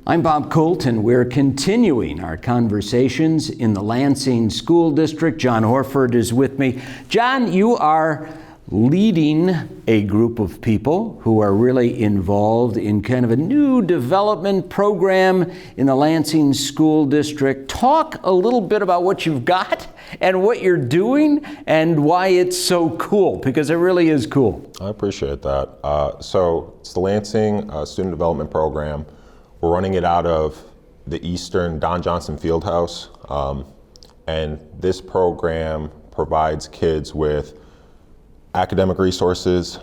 I'm Bob Colt, and we're continuing our conversations in the Lansing School District. John Horford is with me. John, you are leading a group of people who are really involved in kind of a new development program in the Lansing School District. Talk a little bit about what you've got and what you're doing and why it's so cool, because it really is cool. I appreciate that. So it's the Lansing Student Development Program. We're running it out of the Eastern Don Johnson Fieldhouse, and this program provides kids with academic resources,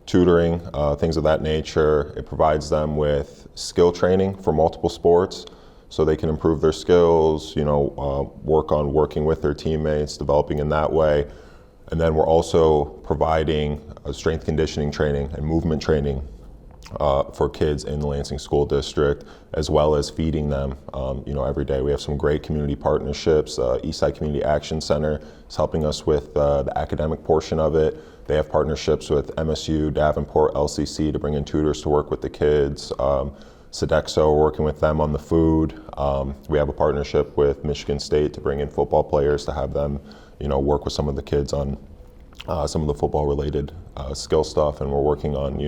tutoring, things of that nature. It provides them with skill training for multiple sports so they can improve their skills, work on working with their teammates, developing in that way. And then we're also providing strength conditioning training and movement training for kids in the Lansing School District, as well as feeding them, every day. We have some great community partnerships. Eastside Community Action Center is helping us with the academic portion of it. They have partnerships with MSU, Davenport, LCC to bring in tutors to work with the kids. Sodexo, working with them on the food. We have a partnership with Michigan State to bring in football players to have them, work with some of the kids on some of the football-related skill stuff, and we're working on,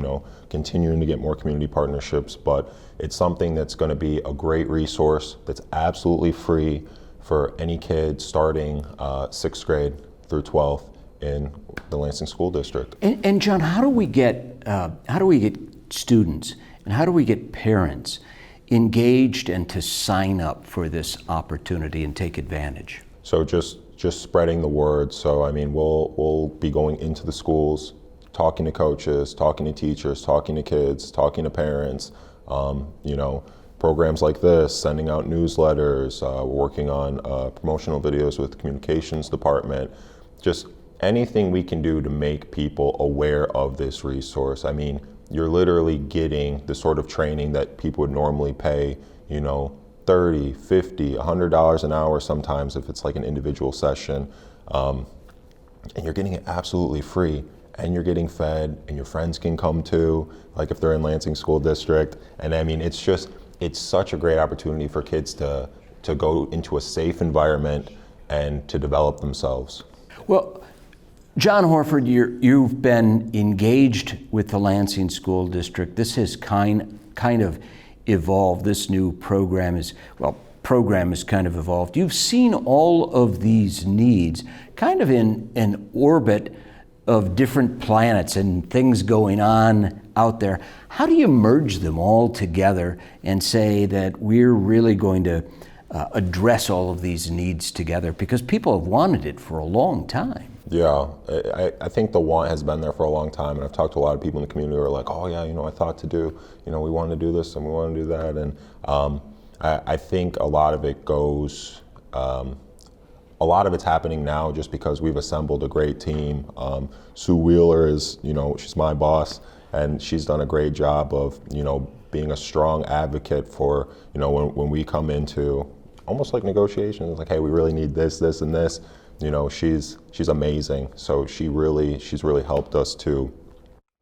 continuing to get more community partnerships. But it's something that's going to be a great resource that's absolutely free for any kid starting 6th grade through 12th in the Lansing School District. And John, how do we get students and how do we get parents engaged and to sign up for this opportunity and take advantage? So just spreading the word. So we'll be going into the schools, talking to coaches, talking to teachers, talking to kids, talking to parents. Programs like this, sending out newsletters. We're working on promotional videos with the communications department. Just anything we can do to make people aware of this resource. You're literally getting the sort of training that people would normally pay, $30, $50, $100 an hour sometimes if it's like an individual session. And you're getting it absolutely free, and you're getting fed, and your friends can come too, like if they're in Lansing School District. And it's such a great opportunity for kids to go into a safe environment and to develop themselves. Well, John Horford, you've been engaged with the Lansing School District. This has kind of evolved. This new program is kind of evolved. You've seen all of these needs kind of in an orbit of different planets and things going on out there. How do you merge them all together and say that we're really going to address all of these needs together? Because people have wanted it for a long time. Yeah, I think the want has been there for a long time, and I've talked to a lot of people in the community who are like, oh yeah, I thought to do, we want to do this and we want to do that, and I think a lot of it goes, a lot of it's happening now just because we've assembled a great team. Sue Wheeler is, she's my boss, and she's done a great job of, being a strong advocate for, when we come into almost like negotiations, it's like, hey, we really need this, this, and this. She's amazing. So she's really helped us to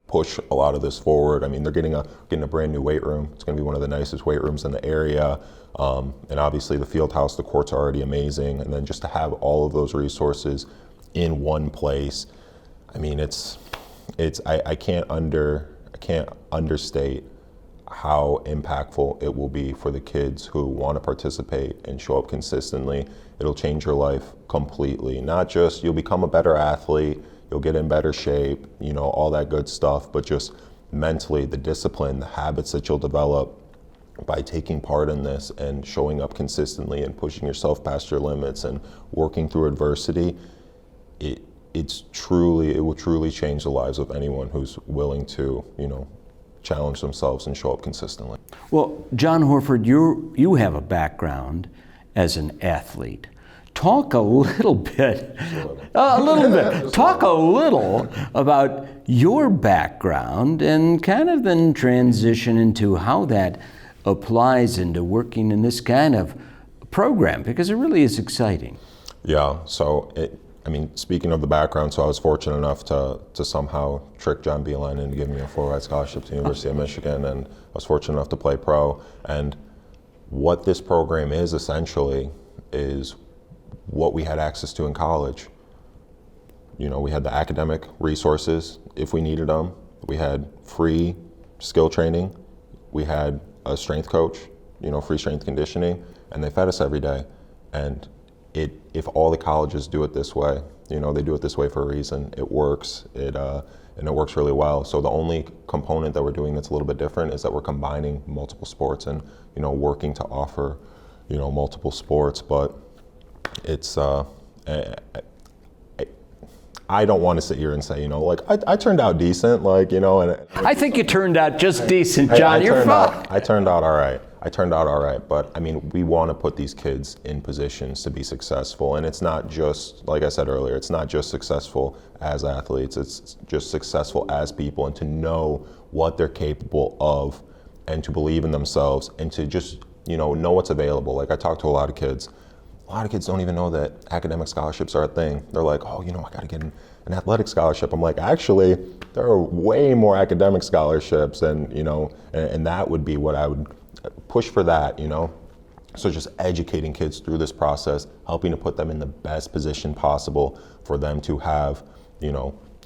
push a lot of this forward. They're getting a brand new weight room. It's going to be one of the nicest weight rooms in the area. And obviously the field house, the courts are already amazing. And then just to have all of those resources in one place, I can't understate how impactful it will be for the kids who want to participate and show up consistently. It'll change your life completely. Not just you'll become a better athlete, you'll get in better shape, all that good stuff, but just mentally, the discipline, the habits that you'll develop by taking part in this and showing up consistently and pushing yourself past your limits and working through adversity, it will truly change the lives of anyone who's willing to, challenge themselves and show up consistently. Well, John Horford, you have a background as an athlete. Talk a little bit talk a little about your background and kind of then transition into how that applies into working in this kind of program, because it really is exciting. Yeah, so speaking of the background, so I was fortunate enough to somehow trick John Beeline into giving me a full ride scholarship to the University of Michigan, and I was fortunate enough to play pro. And what this program is essentially is what we had access to in college. We had the academic resources if we needed them. We had free skill training. We had a strength coach, free strength conditioning, and they fed us every day. And if all the colleges do it this way, they do it this way for a reason. It works. And it works really well. So the only component that we're doing that's a little bit different is that we're combining multiple sports and working to offer multiple sports. But it's I don't want to sit here and say, I turned out decent, and I think you turned out just decent, John. You're fine. I turned out all right. But we want to put these kids in positions to be successful. And it's not just, like I said earlier, it's not just successful as athletes, it's just successful as people, and to know what they're capable of and to believe in themselves and to just, know what's available. Like I talk to a lot of kids. A lot of kids don't even know that academic scholarships are a thing. They're like, oh, I got to get an athletic scholarship. I'm like, actually, there are way more academic scholarships, and and that would be what I would push for that, So just educating kids through this process, helping to put them in the best position possible for them to have,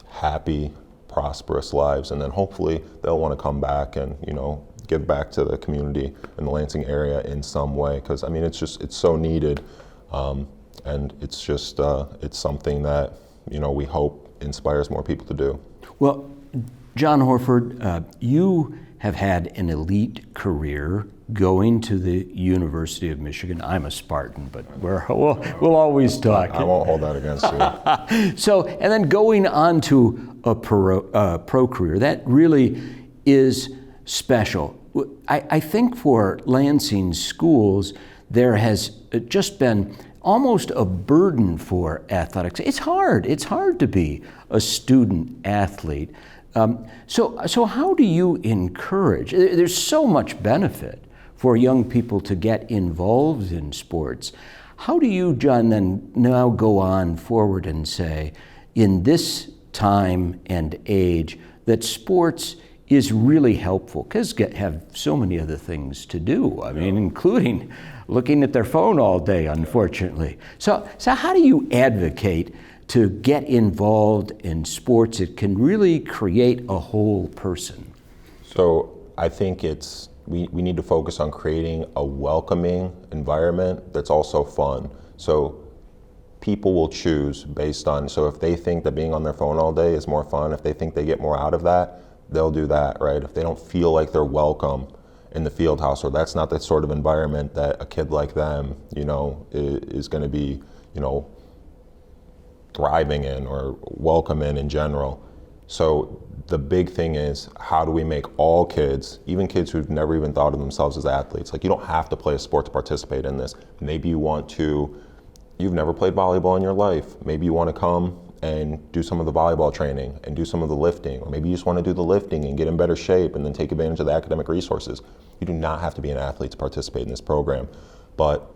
happy, prosperous lives, and then hopefully they'll want to come back and, give back to the community in the Lansing area in some way, because it's so needed. And it's just, it's something that, we hope inspires more people to do. Well, John Horford, you have had an elite career going to the University of Michigan. I'm a Spartan, but we'll always talk. I won't hold that against you. So, and then going on to a pro career, that really is special. I think for Lansing schools, there has just been almost a burden for athletics. It's hard to be a student athlete. So how do you encourage? There's so much benefit for young people to get involved in sports. How do you, John, then now go on forward and say, in this time and age, that sports is really helpful, because have so many other things to do, including looking at their phone all day, unfortunately. So how do you advocate to get involved in sports that can really create a whole person? So I think we need to focus on creating a welcoming environment that's also fun. So people will choose based on, so if they think that being on their phone all day is more fun, if they think they get more out of that, they'll do that, right? If they don't feel like they're welcome in the field house, or that's not the sort of environment that a kid like them, is going to be, thriving in or welcome in general. So the big thing is, how do we make all kids, even kids who've never even thought of themselves as athletes, like you don't have to play a sport to participate in this. Maybe you've never played volleyball in your life. Maybe you want to come and do some of the volleyball training and do some of the lifting, or maybe you just want to do the lifting and get in better shape and then take advantage of the academic resources. You do not have to be an athlete to participate in this program, but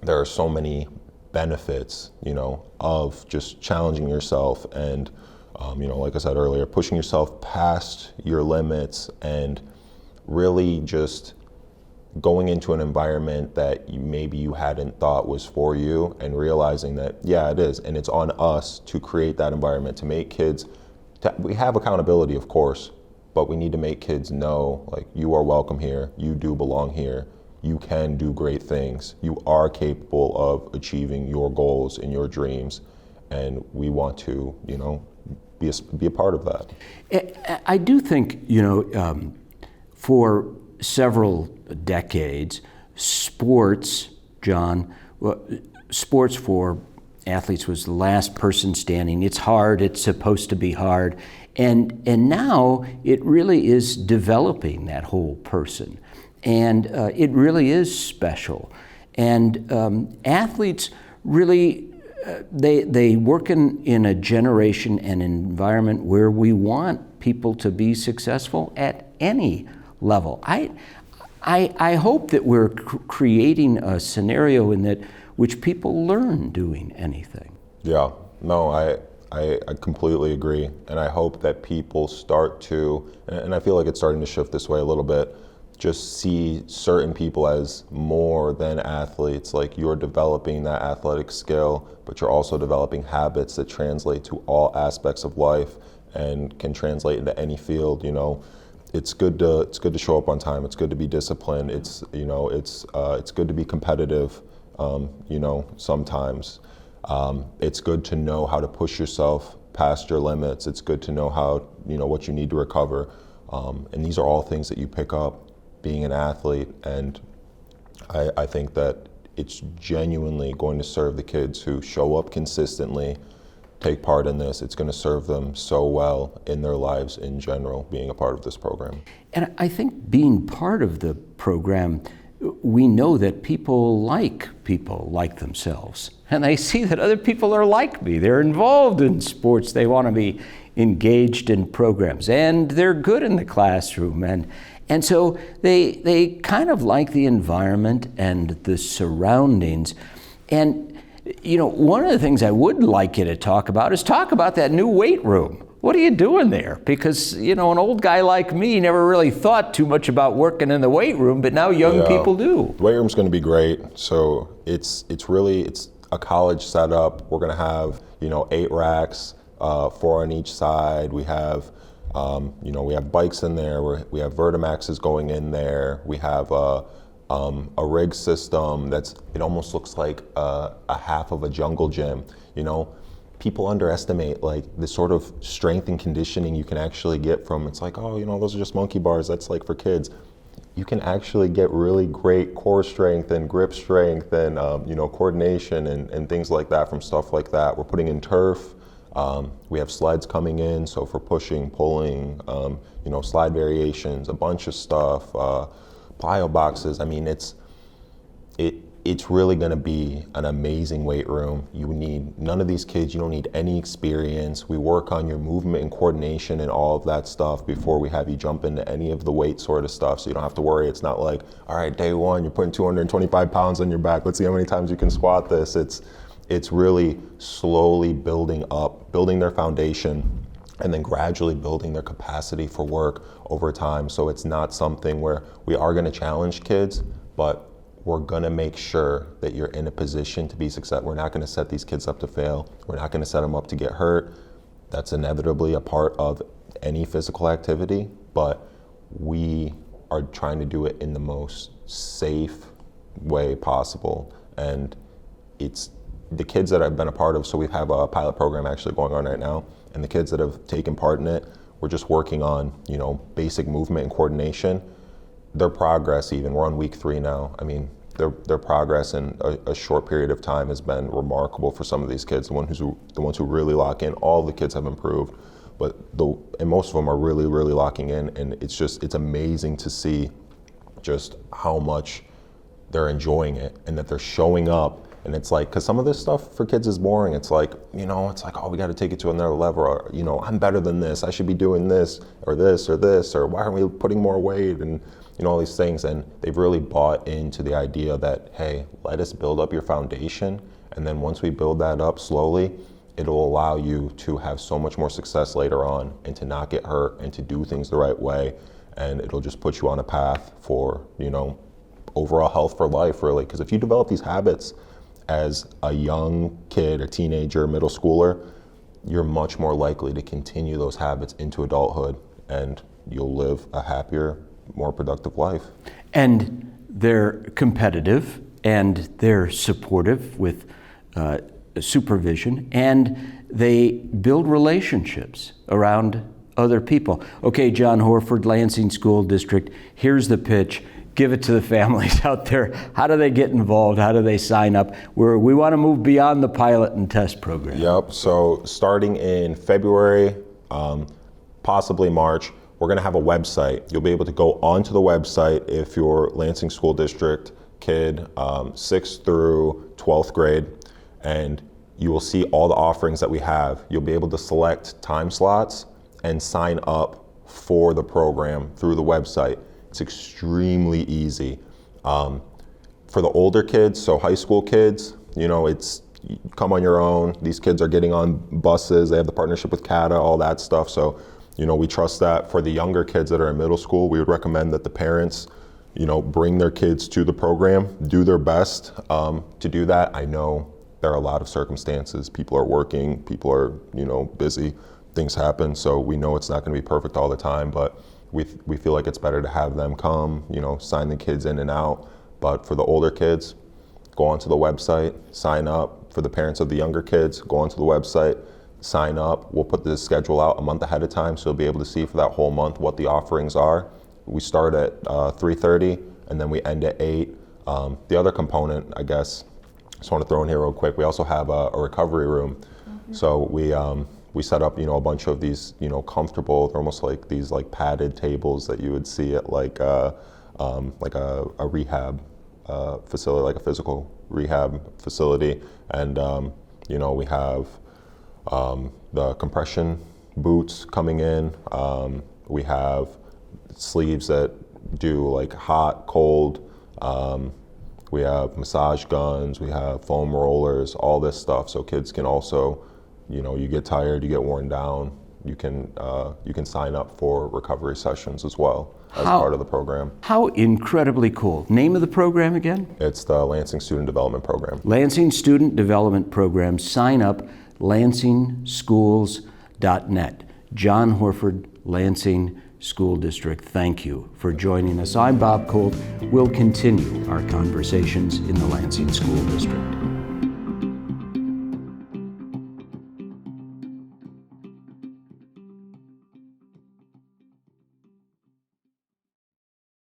there are so many benefits, of just challenging yourself and, like I said earlier, pushing yourself past your limits and really just going into an environment that maybe you hadn't thought was for you, and realizing that, yeah, it is. And it's on us to create that environment, to make kids, we have accountability, of course, but we need to make kids know, like, you are welcome here, you do belong here, you can do great things, you are capable of achieving your goals and your dreams, and we want to, be a part of that. I do think, for several decades, sports, John, sports for athletes was the last person standing. It's hard, it's supposed to be hard. And now it really is developing that whole person. And it really is special. And athletes really, they work in a generation and environment where we want people to be successful at any level. I hope that we're creating a scenario in that which people learn doing anything. Yeah, no, I completely agree. And I hope that people start to, and I feel like it's starting to shift this way a little bit, just see certain people as more than athletes. Like, you're developing that athletic skill, but you're also developing habits that translate to all aspects of life and can translate into any field. It's good to show up on time. It's good to be disciplined. It's good to be competitive. Sometimes it's good to know how to push yourself past your limits. It's good to know how what you need to recover. And these are all things that you pick up being an athlete, and I think that it's genuinely going to serve the kids who show up consistently, take part in this. It's going to serve them so well in their lives in general, being a part of this program. And I think being part of the program, we know that people like themselves, and they see that other people are like me. They're involved in sports. They want to be engaged in programs, and they're good in the classroom, and so they kind of like the environment and the surroundings. And one of the things I would like you to talk about that new weight room. What are you doing there? Because an old guy like me never really thought too much about working in the weight room, but now young people do. The weight room's going to be great. So it's a college setup. We're going to have 8 racks, 4 on each side. We have we have bikes in there. We have Vertimaxes going in there. We have a rig system it almost looks like a half of a jungle gym. People underestimate like the sort of strength and conditioning you can actually get from. It's like, those are just monkey bars. That's like for kids. You can actually get really great core strength and grip strength and coordination and things like that from stuff like that. We're putting in turf. We have slides coming in, so for pushing, pulling, slide variations, a bunch of stuff, plyo boxes. I mean, it's really going to be an amazing weight room. None of these kids, you don't need any experience. We work on your movement and coordination and all of that stuff before we have you jump into any of the weight sort of stuff, so you don't have to worry. It's not like, all right, day one, you're putting 225 pounds on your back. Let's see how many times you can squat this. It's really slowly building their foundation, and then gradually building their capacity for work over time. So it's not something where we are going to challenge kids, but we're going to make sure that you're in a position to be successful. We're not going to set these kids up to fail. We're not going to set them up to get hurt. That's inevitably a part of any physical activity, but we are trying to do it in the most safe way possible. And it's the kids that I've been a part of, so we have a pilot program actually going on right now, and the kids that have taken part in it, we're just working on, basic movement and coordination. Their progress, we're on week 3 now. I mean, their progress in a short period of time has been remarkable for some of these kids. The ones who really lock in, all the kids have improved, and most of them are really, really locking in, and it's amazing to see just how much they're enjoying it and that they're showing up. And it's like, because some of this stuff for kids is boring. It's like, oh, we got to take it to another level. Or, I'm better than this. I should be doing this, or why aren't we putting more weight? And, all these things. And they've really bought into the idea that, hey, let us build up your foundation. And then once we build that up slowly, it'll allow you to have so much more success later on, and to not get hurt, and to do things the right way. And it'll just put you on a path for, overall health for life, really. Because if you develop these habits as a young kid, a teenager, middle schooler, you're much more likely to continue those habits into adulthood, and you'll live a happier, more productive life. And they're competitive, and they're supportive with supervision, and they build relationships around other people. Okay, John Horford, Lansing School District, here's the pitch. Give it to the families out there. How do they get involved? How do they sign up? We want to move beyond the pilot and test program. Yep, so starting in February, possibly March, we're going to have a website. You'll be able to go onto the website if you're Lansing School District kid, 6th through 12th grade, and you will see all the offerings that we have. You'll be able to select time slots and sign up for the program through the website. It's extremely easy. For the older kids, so high school kids, it's you come on your own. These kids are getting on buses. They have the partnership with CATA, all that stuff. So, we trust that. For the younger kids that are in middle school, we would recommend that the parents bring their kids to the program, do their best to do that. I know there are a lot of circumstances. People are working, people are, busy, things happen. So we know it's not going to be perfect all the time, but we feel like it's better to have them come, sign the kids in and out. But for the older kids, go onto the website, sign up. For the parents of the younger kids, go onto the website, sign up. We'll put the schedule out a month ahead of time, so you'll be able to see for that whole month what the offerings are. We start at 3:30 and then we end at 8. The other component, I guess, just want to throw in here real quick, we also have a recovery room. So we set up, a bunch of these, comfortable, they're almost like these padded tables that you would see at like a rehab facility, like a physical rehab facility. And, we have the compression boots coming in. We have sleeves that do like hot, cold. We have massage guns, we have foam rollers, all this stuff. So kids can also, you get tired, you get worn down, you can sign up for recovery sessions as well as part of the program. How incredibly cool. Name of the program again? It's the Lansing Student Development Program. Lansing Student Development Program. Sign up, lansingschools.net. John Horford, Lansing School District, thank you for joining us. I'm Bob Colt. We'll continue our conversations in the Lansing School District.